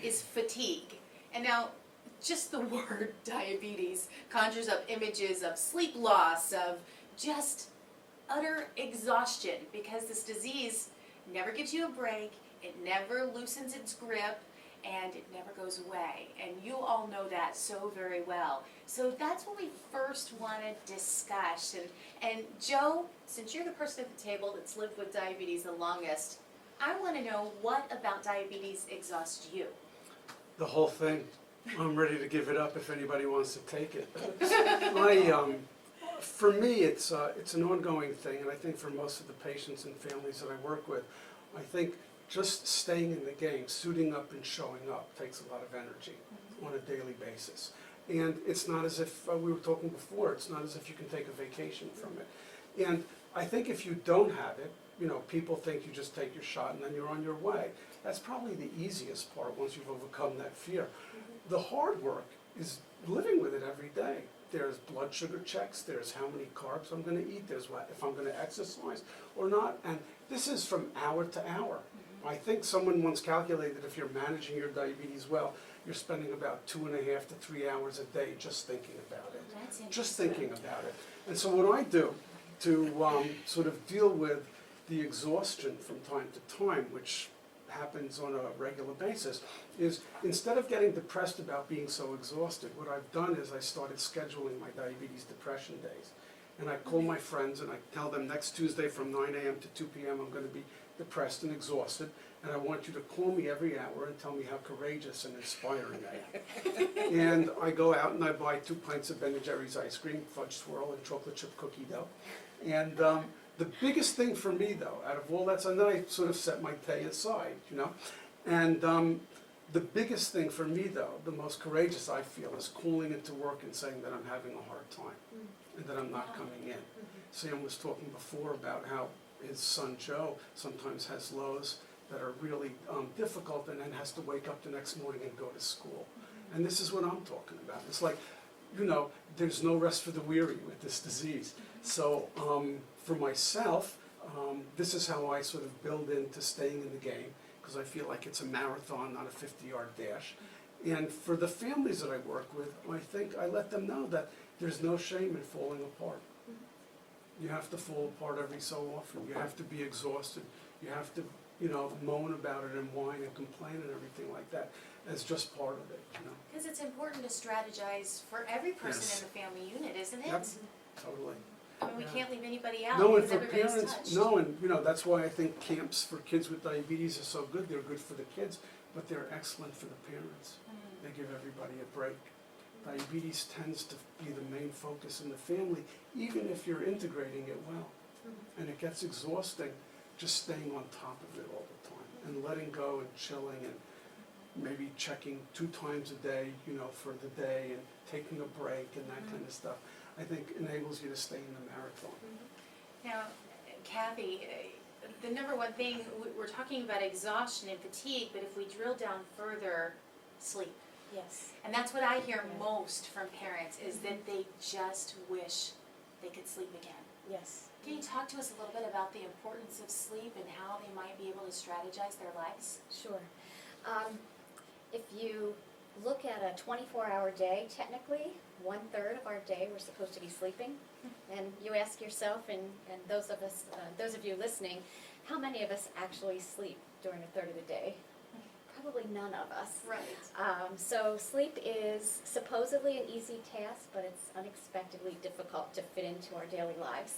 is fatigue. And now, just the word diabetes conjures up images of sleep loss, of just utter exhaustion, because this disease never gives you a break, it never loosens its grip, and it never goes away. And you all know that so very well. So that's what we first want to discuss. And Joe, since you're the person at the table that's lived with diabetes the longest, I want to know, what about diabetes exhausts you? The whole thing. I'm ready to give it up if anybody wants to take it. For me, it's an ongoing thing, and I think for most of the patients and families that I work with, I think just staying in the game, suiting up and showing up takes a lot of energy on a daily basis. And it's not as if, we were talking before, it's not as if you can take a vacation from it. And I think if you don't have it, you know, people think you just take your shot and then you're on your way. That's probably the easiest part once you've overcome that fear. The hard work is living with it every day. There's blood sugar checks, there's how many carbs I'm going to eat, there's what, if I'm going to exercise or not, and this is from hour to hour. I think someone once calculated if you're managing your diabetes well, you're spending about 2.5 to 3 hours a day just thinking about it. That's Just thinking about it. And so what I do to sort of deal with the exhaustion from time to time, which happens on a regular basis, is instead of getting depressed about being so exhausted, what I've done is I started scheduling my diabetes depression days. And I call my friends and I tell them next Tuesday from 9 a.m. to 2 p.m. I'm going to be depressed and exhausted, and I want you to call me every hour and tell me how courageous and inspiring I am. And I go out and I buy 2 pints of Ben & Jerry's ice cream, fudge swirl, and chocolate chip cookie dough. And the biggest thing for me, though, out of all that, and then I sort of set my day aside, you know. And the biggest thing for me, though, the most courageous I feel, is calling into work and saying that I'm having a hard time and that I'm not coming in. Sam was talking before about how his son Joe sometimes has lows that are really difficult and then has to wake up the next morning and go to school. And this is what I'm talking about. It's like, you know, there's no rest for the weary with this disease. So for myself, this is how I sort of build into staying in the game, because I feel like it's a marathon, not a 50-yard dash. And for the families that I work with, I think I let them know that there's no shame in falling apart. You have to fall apart every so often. You have to be exhausted. You have to, you know, moan about it and whine and complain and everything like that as just part of it, you know. Because it's important to strategize for every person Yes. in the family unit, isn't it? Yep. Totally. I mean, we Yeah. can't leave anybody out No, and because for everybody's parents, touched. no, and you know, that's why I think camps for kids with diabetes are so good. They're good for the kids, but they're excellent for the parents. They give everybody a break. Diabetes tends to be the main focus in the family, even if you're integrating it well. And it gets exhausting just staying on top of it all the time and letting go and chilling and maybe checking 2 times a day, you know, for the day and taking a break and that kind of stuff. I think enables you to stay in the marathon. Now, Kathy, the number one thing, we're talking about exhaustion and fatigue, but if we drill down further, sleep. Yes. And that's what I hear Yeah. most from parents, is that they just wish they could sleep again. Yes. Can you talk to us a little bit about the importance of sleep and how they might be able to strategize their lives? Sure. If you look at a 24-hour day, technically, 1/3 of our day we're supposed to be sleeping. And you ask yourself, and those of you listening, how many of us actually sleep during 1/3 of the day? Probably none of us. Right. So sleep is supposedly an easy task, but it's unexpectedly difficult to fit into our daily lives.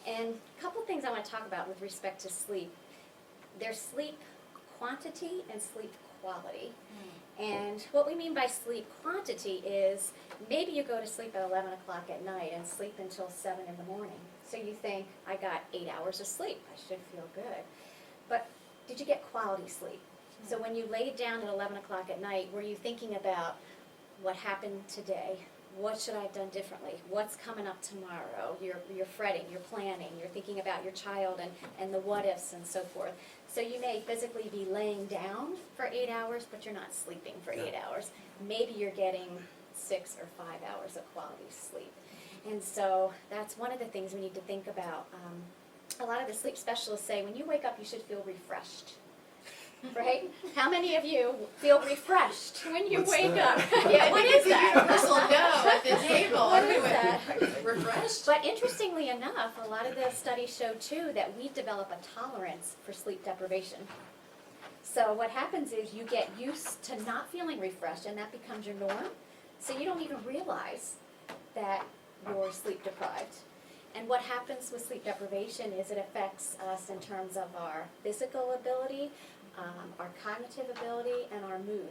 And a couple things I want to talk about with respect to sleep. There's sleep quantity and sleep quality. And what we mean by sleep quantity is maybe you go to sleep at 11 o'clock at night and sleep until 7 in the morning. So you think, I got 8 hours of sleep, I should feel good. But did you get quality sleep? So when you laid down at 11 o'clock at night, were you thinking about what happened today? What should I have done differently? What's coming up tomorrow? You're fretting, you're planning, you're thinking about your child and the what ifs and so forth. So you may physically be laying down for 8 hours, but you're not sleeping for 8 hours. Maybe you're getting 6 or 5 hours of quality sleep. And so that's one of the things we need to think about. A lot of the sleep specialists say when you wake up you should feel refreshed. right? How many of you feel refreshed when you What's wake that? up? Yeah, What I is think it's a that? universal no at the table. What is Everyone that? refreshed? But interestingly enough, a lot of the studies show too that we develop a tolerance for sleep deprivation. So what happens is you get used to not feeling refreshed and that becomes your norm. So you don't even realize that you're sleep deprived. And what happens with sleep deprivation is it affects us in terms of our physical ability, our cognitive ability, and our mood.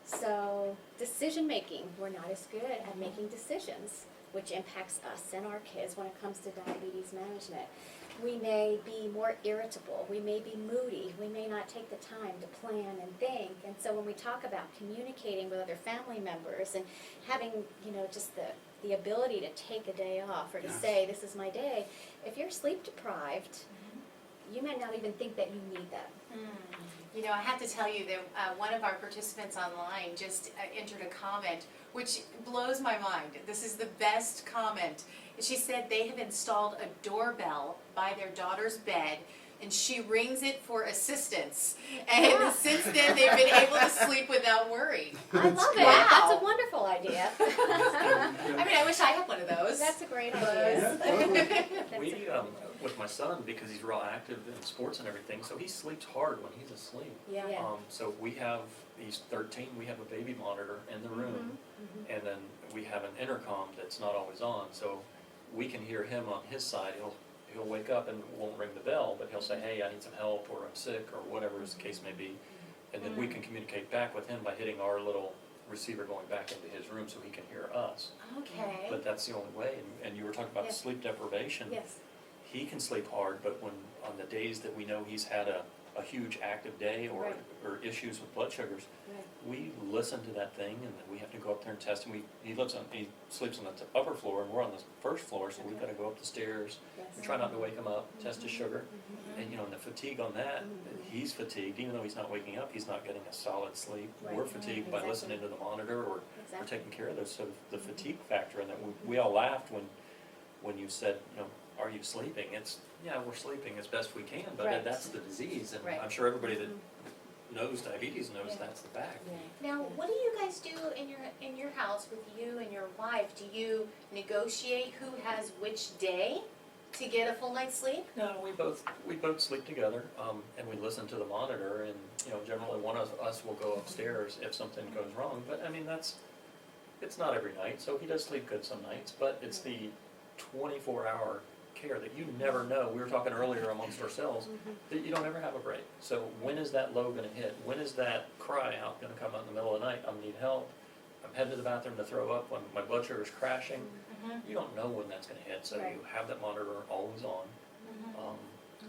So decision making, we're not as good at making decisions, which impacts us and our kids when it comes to diabetes management. We may be more irritable, we may be moody, we may not take the time to plan and think. And so when we talk about communicating with other family members and having, just the ability to take a day off or to Yes. say, this is my day, if you're sleep deprived, you may not even think that you need that. I have to tell you that one of our participants online just entered a comment which blows my mind. This is the best comment. She said they have installed a doorbell by their daughter's bed and she rings it for assistance. And Yeah. since then they've been able to sleep without worry. I love it. Wow. That's a wonderful idea. I mean, I wish I had one of those. That's a great But- idea. That's We, a- with my son, because he's real active in sports and everything, so he sleeps hard when he's asleep. Yeah. So he's 13, we have a baby monitor in the room, Mhm. and then we have an intercom that's not always on, so we can hear him on his side. He'll wake up and won't ring the bell, but he'll say, hey, I need some help, or I'm sick, or whatever the case may be. And then we can communicate back with him by hitting our little receiver going back into his room so he can hear us. Okay. But that's the only way, and you were talking about Yeah. sleep deprivation. Yes. He can sleep hard, but on the days that we know he's had a huge active day or, Right. or issues with blood sugars, Right. we listen to that thing and then we have to go up there and test him. He sleeps on the upper floor and we're on the first floor, so we've Okay. gotta go up the stairs. Yes. We try not to wake him up, test his sugar, Mhm. and the fatigue on that, he's fatigued, even though he's not waking up, he's not getting a solid sleep. Right. We're fatigued by Exactly. listening to the monitor or Exactly. taking care of this, so the fatigue factor, and that we all laughed when you said, are you sleeping? Yeah, we're sleeping as best we can, but Right. that's the disease, and Right. I'm sure everybody that Mhm. knows diabetes knows Yeah. that's the fact. Now, what do you guys do in your house with you and your wife? Do you negotiate who has which day to get a full night's sleep? No, we both sleep together, and we listen to the monitor, and generally one of us will go upstairs if something goes wrong. But I mean it's not every night, so he does sleep good some nights. But it's the 24-hour care that you never know. We were talking earlier amongst ourselves that you don't ever have a break. So when is that low going to hit? When is that cry out going to come out in the middle of the night? I need help. I'm heading to the bathroom to throw up when my blood sugar is crashing. You don't know when that's going to hit, so Right. you have that monitor always on.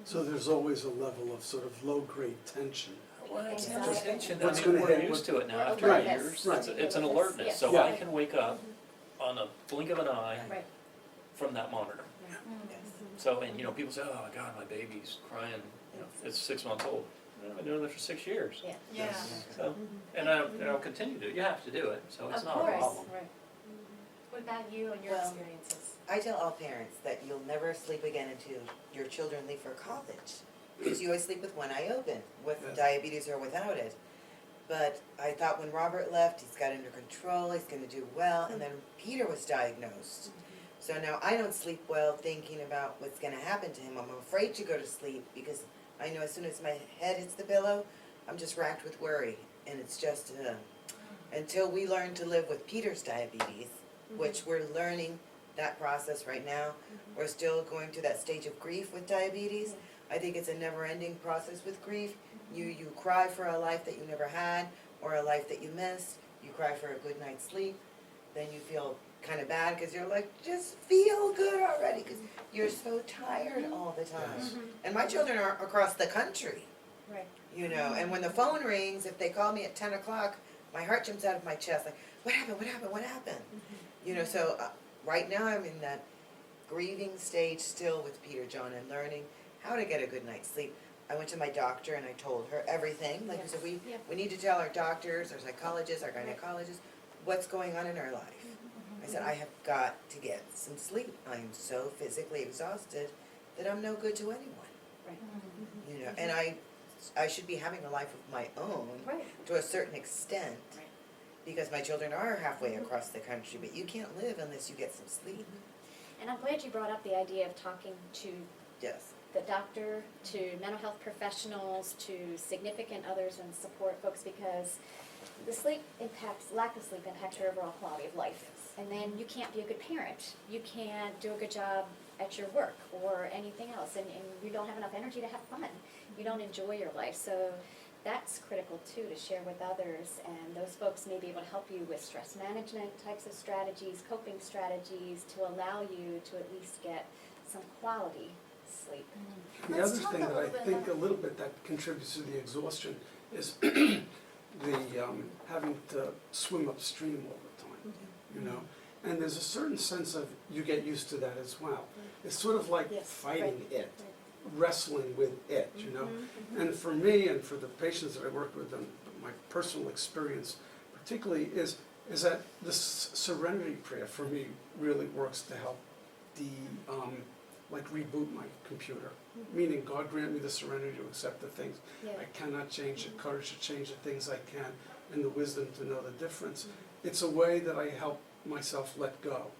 So there's always a level of sort of low-grade tension. Well, it's not Exactly. just tension, What's I mean, gonna we're hit, used to it now We're after Right, years. right. It's an alertness, Yes. so Yeah. I can wake up on a blink of an eye Right. from that monitor. So, and people say, oh my God, my baby's crying, it's 6 months old. I've been doing this for 6 years. Yeah. Yeah. So, and I'll continue to, you have to do it, so it's Of not a course. problem. Right. What about you and your Well, experiences? I tell all parents that you'll never sleep again until your children leave for college. Because you always sleep with one eye open, with Yes. diabetes or without it. But I thought when Robert left, he's got it under control, he's gonna do well, and then Peter was diagnosed. So now I don't sleep well thinking about what's gonna happen to him. I'm afraid to go to sleep because I know as soon as my head hits the pillow, I'm just racked with worry. And it's just, until we learn to live with Peter's diabetes, which we're learning that process right now. We're still going to that stage of grief with diabetes. I think it's a never-ending process with grief. You cry for a life that you never had or a life that you missed. You cry for a good night's sleep. Then you feel kind of bad because you're like, just feel good already because you're so tired all the time. Yes. And my children are across the country, Right. and when the phone rings, if they call me at 10 o'clock, my heart jumps out of my chest like, what happened, what happened, what happened? So right now I'm in that grieving stage still with Peter John and learning how to get a good night's sleep. I went to my doctor and I told her everything, like Yes. so we Yeah. need to tell our doctors, our psychologists, our gynecologists, what's going on in our life. I said, I have got to get some sleep. I am so physically exhausted that I'm no good to anyone. Right. And I I should be having a life of my own Right. to a certain extent. Right. Because my children are halfway across the country, but you can't live unless you get some sleep. And I'm glad you brought up the idea of talking to Yes. the doctor, to mental health professionals, to significant others and support folks, because the lack of sleep impacts your overall quality of life. And then you can't be a good parent. You can't do a good job at your work or anything else, and you don't have enough energy to have fun. You don't enjoy your life. So that's critical too, to share with others, and those folks may be able to help you with stress management types of strategies, coping strategies, to allow you to at least get some quality sleep. The Let's other talk thing a that I little bit think a about- little bit that contributes to the exhaustion is the having to swim upstream all the time, you know? And there's a certain sense of, you get used to that as well. It's sort of like Yes, fighting right. it, wrestling with it, you know? And for me and for the patients that I work with, and my personal experience particularly is that the serenity prayer for me really works to help like reboot my computer. Meaning, God grant me the serenity to accept the things Yeah. I cannot change, the courage to change the things I can, and the wisdom to know the difference. It's a way that I help myself let go,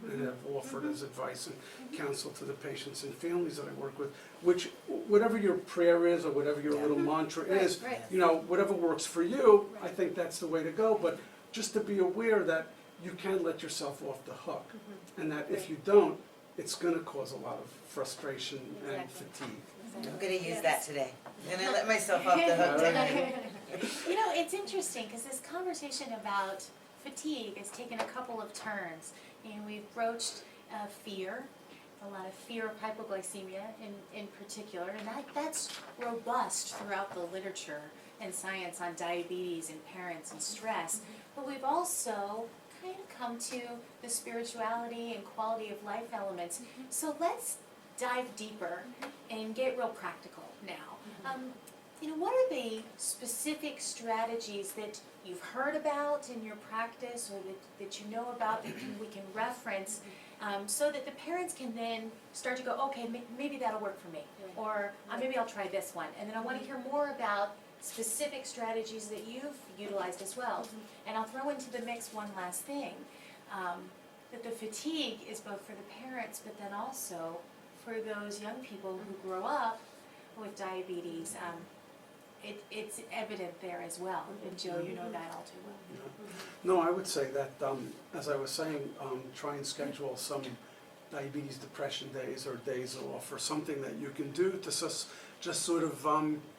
and have offered as advice and counsel to the patients and families that I work with, which, whatever your prayer is, or whatever your little mantra is, Right. you know, whatever works for you, I think that's the way to go, but just to be aware that you can let yourself off the hook, and that if you don't, it's gonna cause a lot of frustration and Exactly. fatigue. I'm gonna use that today. I'm gonna let myself off the hook today. You know, it's interesting because this conversation about fatigue has taken a couple of turns. And we've broached fear, a lot of fear of hypoglycemia in particular, and that's robust throughout the literature and science on diabetes and parents and stress. But we've also kind of come to the spirituality and quality of life elements. So let's dive deeper and get real practical now. You know, what are the specific strategies that you've heard about in your practice, or that you know about that we can reference, so that the parents can then start to go, okay, maybe that'll work for me, or maybe I'll try this one. And then I want to hear more about specific strategies that you've utilized as well. And I'll throw into the mix one last thing, that the fatigue is both for the parents, but then also for those young people who grow up with diabetes. It's evident there as well, and Joe, you know that all too well. You know? No, I would say that, as I was saying, try and schedule some diabetes depression days or days off, or something that you can do to just sort of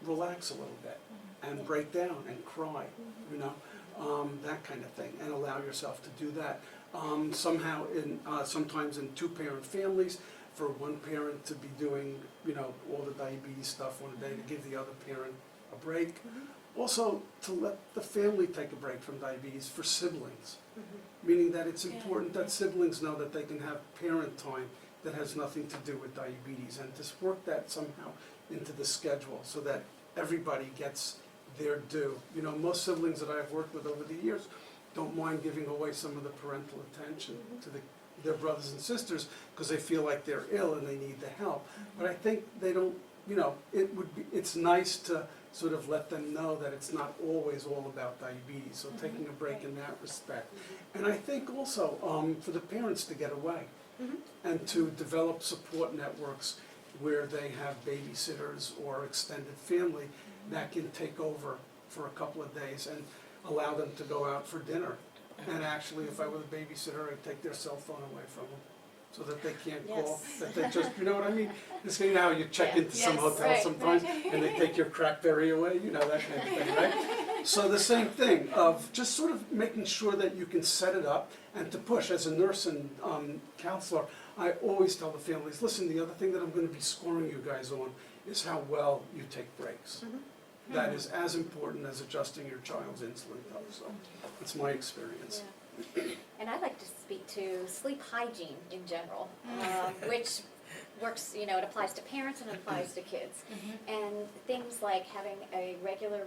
relax a little bit and break down and cry, you know, that kind of thing, and allow yourself to do that. Sometimes in two-parent families, for one parent to be doing, you know, all the diabetes stuff one day, to give the other parent a break. Also, to let the family take a break from diabetes for siblings, meaning that it's important that siblings know that they can have parent time that has nothing to do with diabetes, and just work that somehow into the schedule so that everybody gets their due. You know, most siblings that I've worked with over the years don't mind giving away some of the parental attention to their brothers and sisters, because they feel like they're ill and they need the help. But I think they don't, you know, it's nice to sort of let them know that it's not always all about diabetes, so taking a break in that respect. And I think also for the parents to get away and to develop support networks where they have babysitters or extended family that can take over for a couple of days and allow them to go out for dinner. And actually, if I were the babysitter, I'd take their cell phone away from them, so that they can't call, Yes. that they just, you know what I mean? Just, you know how you check into some Yes, hotel right, sometimes, and they take your crackberry away, you know, that kind of thing, right? So the same thing, of just sort of making sure that you can set it up, and to push. As a nurse and counselor, I always tell the families, listen, the other thing that I'm gonna be scoring you guys on is how well you take breaks. That is as important as adjusting your child's insulin dose, so that's my experience. Yeah. And I'd like to speak to sleep hygiene in general, which works, you know, it applies to parents and it applies to kids. And things like having a regular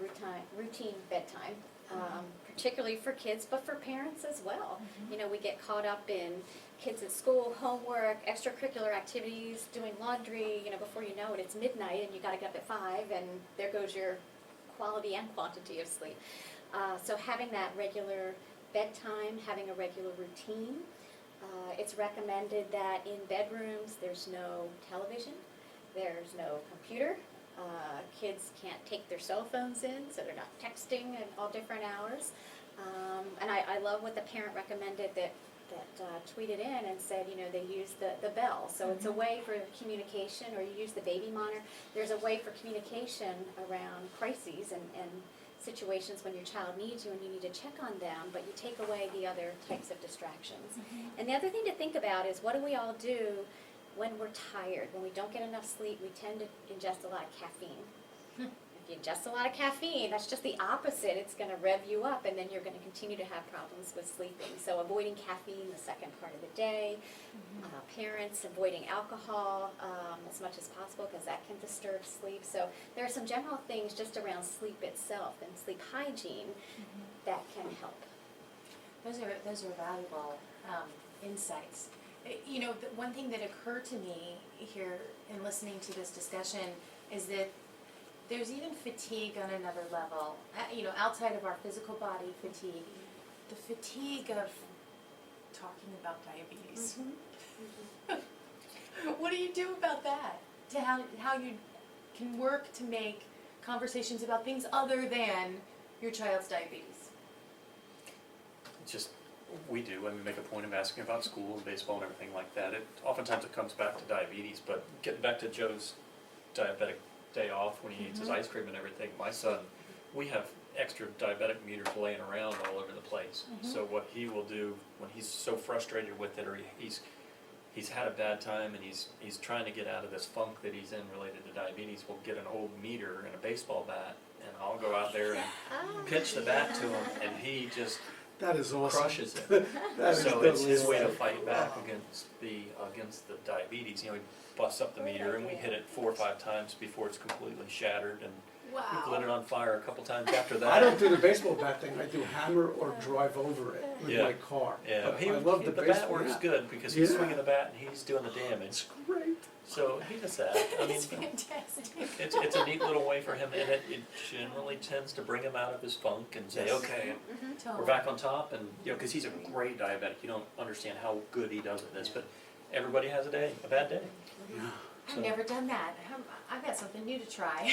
routine bedtime, particularly for kids, but for parents as well. You know, we get caught up in kids at school, homework, extracurricular activities, doing laundry, you know, before you know it, it's midnight and you gotta get up at 5 and there goes your quality and quantity of sleep. So having that regular bedtime, having a regular routine. It's recommended that in bedrooms, there's no television, there's no computer. Kids can't take their cell phones in, so they're not texting at all different hours. And I love what the parent recommended that tweeted in and said, you know, they use the bell. So it's a way for communication, or you use the baby monitor. There's a way for communication around crises and situations when your child needs you and you need to check on them, but you take away the other types of distractions. And the other thing to think about is, what do we all do when we're tired? When we don't get enough sleep, we tend to ingest a lot of caffeine. If you ingest a lot of caffeine, that's just the opposite. It's going to rev you up, and then you're going to continue to have problems with sleeping. So avoiding caffeine the second part of the day. Parents avoiding alcohol as much as possible, because that can disturb sleep. So there are some general things just around sleep itself and sleep hygiene that can help. Those are valuable insights. You know, the one thing that occurred to me here in listening to this discussion is that there's even fatigue on another level. You know, outside of our physical body fatigue, the fatigue of talking about diabetes. What do you do about that? To how you can work to make conversations about things other than your child's diabetes? It's just, we do, and we make a point of asking about school and baseball and everything like that. Oftentimes it comes back to diabetes, but getting back to Joe's diabetic day off when he eats his ice cream and everything, my son, we have extra diabetic meters laying around all over the place. So what he will do when he's so frustrated with it, or he's had a bad time and he's trying to get out of this funk that he's in related to diabetes, we'll get an old meter and a baseball bat, and I'll go out there and pitch the bat to him, and he just That is awesome. crushes it. That is So it's his totally way to awesome. fight back against the diabetes. You know, he busts up the meter and we hit it 4 or 5 times before it's completely shattered, and we lit it on fire a couple times after that. I don't do the baseball bat thing, I do hammer or drive over it with Yeah. my car. Yeah, But I love the bat baseball. works Yeah. good because he's Yeah. swinging the bat and he's doing the damage. It's great. So he does that. I mean, It's fantastic. it's a neat little way for him, and it generally tends to bring him out of his funk and say, okay, we're back on top, and you know, because he's a great diabetic, you don't understand how good he does at this, but everybody has a bad day. Yeah. I've never done that. I've got something new to try.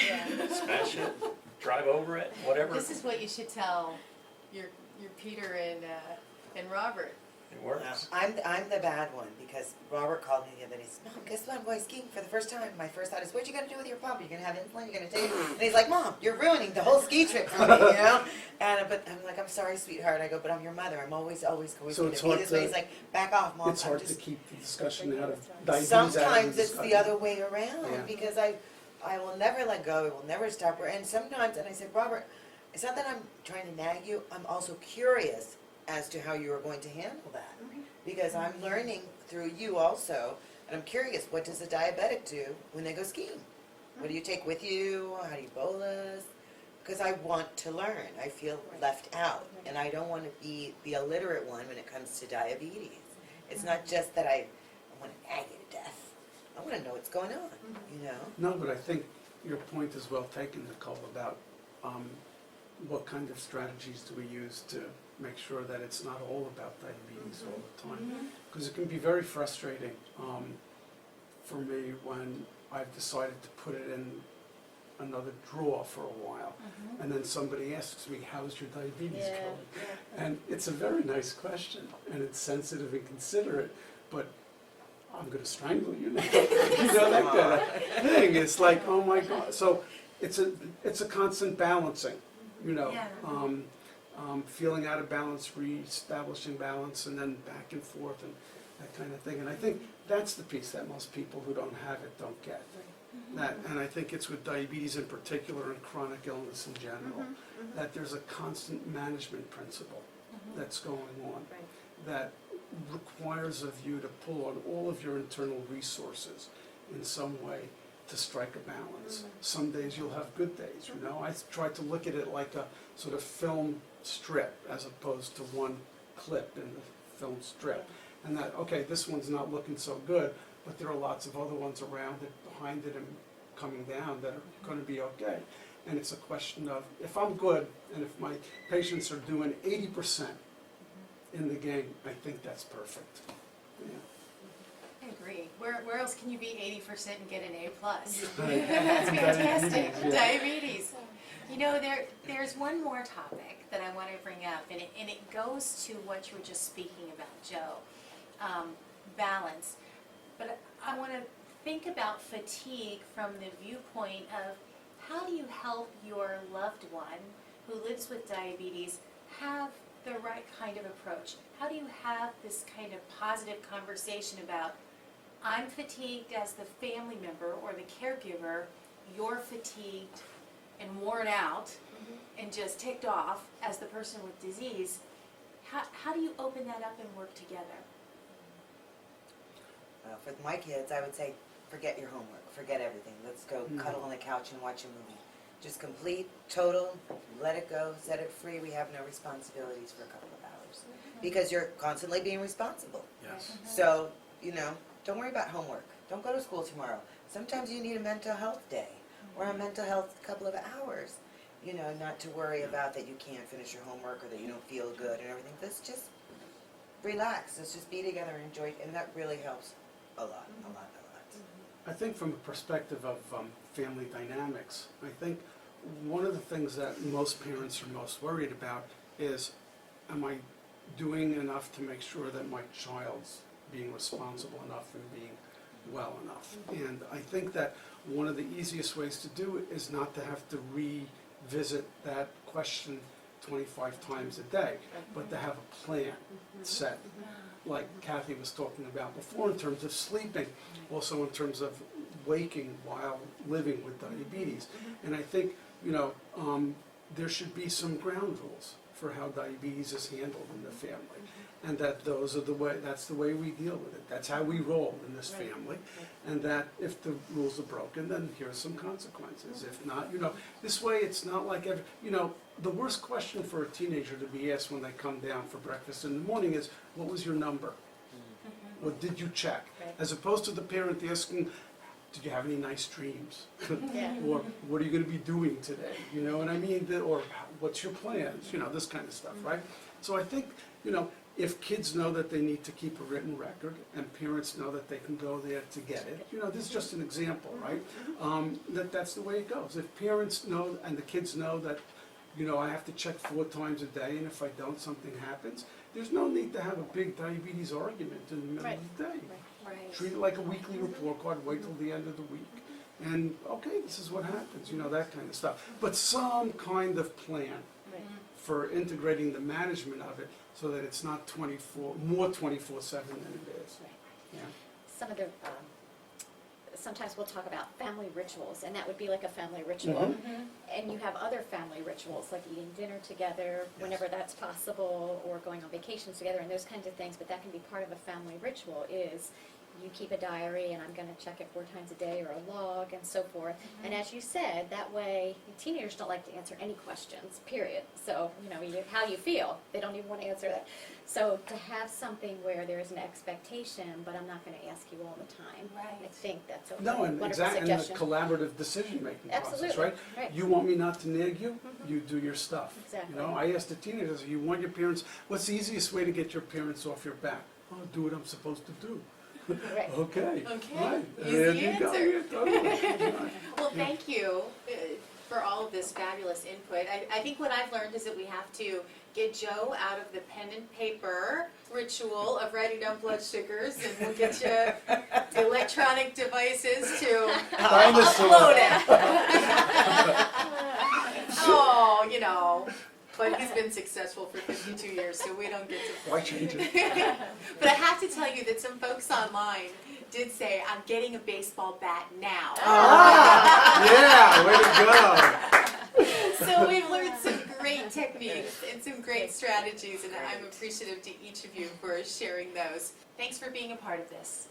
Smash it, drive over it, whatever. This is what you should tell your Peter and Robert. It works. I'm the bad one, because Robert called me the other day. He said, Mom, guess what? I'm going skiing for the first time. My first thought is, what you gonna do with your pump? You're gonna have insulin? You're gonna take it? And he's like, Mom, you're ruining the whole ski trip for me, you know? And but I'm like, I'm sorry, sweetheart. I go, but I'm your mother. I'm always going So to it's be hard this way. to- He's like, back off, Mom. It's I'm hard to just keep the discussion out of diabetes out of the Sometimes it's the discussion. other way around, Yeah. because I will never let go, I will never stop her, and sometimes, and I said, Robert, it's not that I'm trying to nag you, I'm also curious as to how you are going to handle that, because I'm learning through you also, and I'm curious, what does a diabetic do when they go skiing? What do you take with you, how do you bolus? Because I want to learn, I feel left out, and I don't want to be the illiterate one when it comes to diabetes. It's not just that I want to nag you to death. I want to know what's going on, you know? No, but I think your point is well taken, Nicole, about what kind of strategies do we use to make sure that it's not all about diabetes all the time. Because it can be very frustrating for me when I've decided to put it in another drawer for a while. And then somebody asks me, how's your diabetes going? And it's a very nice question, and it's sensitive and considerate, but I'm going to strangle you now. You know, that kind of thing. It's like, oh my God. So it's a constant balancing, you know. Yeah. Feeling out of balance, re-establishing balance, and then back and forth, and that kind of thing. And I think that's the piece that most people who don't have it don't get. That, and I think it's with diabetes in particular and chronic illness in general, that there's a constant management principle that's going on that requires of you to pull on all of your internal resources in some way to strike a balance. Some days you'll have good days, you know. I try to look at it like a sort of film strip as opposed to one clip in the film strip. And that, okay, this one's not looking so good, but there are lots of other ones around it, behind it, and coming down that are going to be okay. And it's a question of, if I'm good and if my patients are doing 80% in the game, I think that's perfect. Yeah. I agree. Where else can you be 80% and get an A+? Right. That's fantastic. Diabetes, yeah. Diabetes. You know, there's one more topic that I want to bring up, and it goes to what you were just speaking about, Joe. Balance. But I want to think about fatigue from the viewpoint of how do you help your loved one who lives with diabetes have the right kind of approach? How do you have this kind of positive conversation about, I'm fatigued as the family member or the caregiver, you're fatigued and worn out and just ticked off as the person with disease. How do you open that up and work together? For my kids, I would say, forget your homework, forget everything. Let's go cuddle on the couch and watch a movie. Just complete, total, let it go, set it free. We have no responsibilities for a couple of hours. Because you're constantly being responsible. Yes. So, you know, don't worry about homework. Don't go to school tomorrow. Sometimes you need a mental health day or a mental health couple of hours. You know, not to worry about that you can't finish your homework or that you don't feel good and everything. Let's just relax. Let's just be together and enjoy it. And that really helps a lot, a lot, a lot. I think from a perspective of family dynamics, I think one of the things that most parents are most worried about is, am I doing enough to make sure that my child's being responsible enough and being well enough? And I think that one of the easiest ways to do it is not to have to revisit that question 25 times a day, but to have a plan set, like Kathy was talking about before, in terms of sleeping, also in terms of waking while living with diabetes. And I think, you know, there should be some ground rules for how diabetes is handled in the family, and that those are that's the way we deal with it. That's how we roll in this family, and that if the rules are broken, then here's some consequences. If not, you know, this way it's not like you know, the worst question for a teenager to be asked when they come down for breakfast in the morning is, what was your number? What did you check? As opposed to the parent asking, did you have any nice dreams? Or what are you going to be doing today? You know what I mean? Or what's your plans? You know, this kind of stuff, right? So I think, you know, if kids know that they need to keep a written record and parents know that they can go there to get it, you know, this is just an example, right? That's the way it goes. If parents know and the kids know that, you know, I have to check 4 times a day, and if I don't, something happens, there's no need to have a big diabetes argument in the middle of the day. Right. Treat it like a weekly report card, wait till the end of the week. And, okay, this is what happens, you know, that kind of stuff. But some kind of plan for integrating the management of it so that it's not 24/7 than it is. Yeah. Some of the, sometimes we'll talk about family rituals, and that would be like a family ritual. And you have other family rituals, like eating dinner together, whenever that's possible, or going on vacations together, and those kinds of things. But that can be part of a family ritual, is you keep a diary, and I'm going to check it 4 times a day, or a log, and so forth. And as you said, that way, teenagers don't like to answer any questions, period. So, you know, how you feel, they don't even want to answer that. So to have something where there is an expectation, but I'm not going to ask you all the time, I think that's a No, and wonderful exactly, and the suggestion. collaborative decision-making process, Absolutely, right? right. You want me not to nag you? You do your stuff. Exactly. You know, I asked the teenagers, you want your parents, what's the easiest way to get your parents off your back? Oh, do what I'm supposed to do. Right. Okay. Okay. Right. Easy There you go. answer. Yeah, totally. Well, thank you for all of this fabulous input. I think what I've learned is that we have to get Joe out of the pen and paper ritual of writing down blood sugars, and we'll get you the electronic devices to upload it. Oh, you know, but he's been successful for 52 years, so we don't get to. Why change it? But I have to tell you that some folks online did say, I'm getting a baseball bat now. Yeah, way to go. So we've learned some great techniques and some great strategies, and I'm appreciative to each of you for sharing those. Thanks for being a part of this.